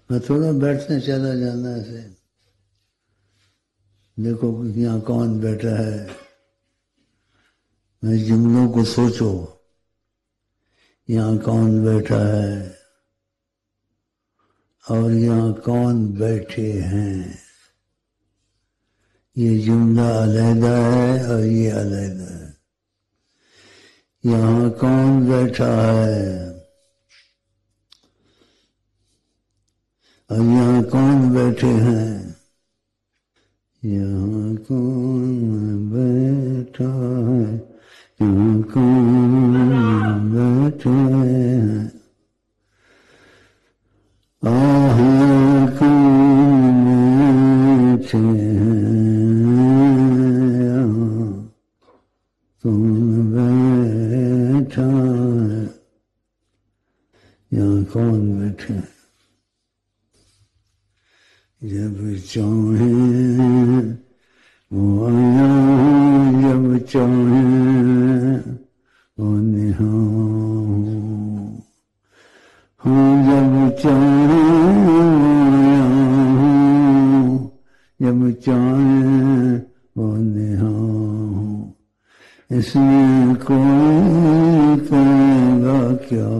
میں تھوڑا بیٹھنے چلا جانا ایسے، دیکھو یہاں کون بیٹھا ہے، میں جملوں کو سوچو، یہاں کون بیٹھا ہے اور یہاں کون بیٹھے ہیں، یہ جملہ علیحدہ ہے اور یہ علیحدہ ہے۔ یہاں کون بیٹھا ہے اور یہاں کون بیٹھے ہیں، یہاں کون بیٹھا ہے، یہاں کون بیٹھے ہیں، یہاں کون بیٹھے ہیں، یہاں کون بیٹھا ہے، یہاں کون بیٹھے ہیں۔ جب چاہیں وہ آیا ہوں، جب چاہیں وہ نہاں ہوں، جب چاہیں وہ آیا ہوں، جب چاہیں وہ نہاں ہوں، اس میں کوئی کہے گا کیا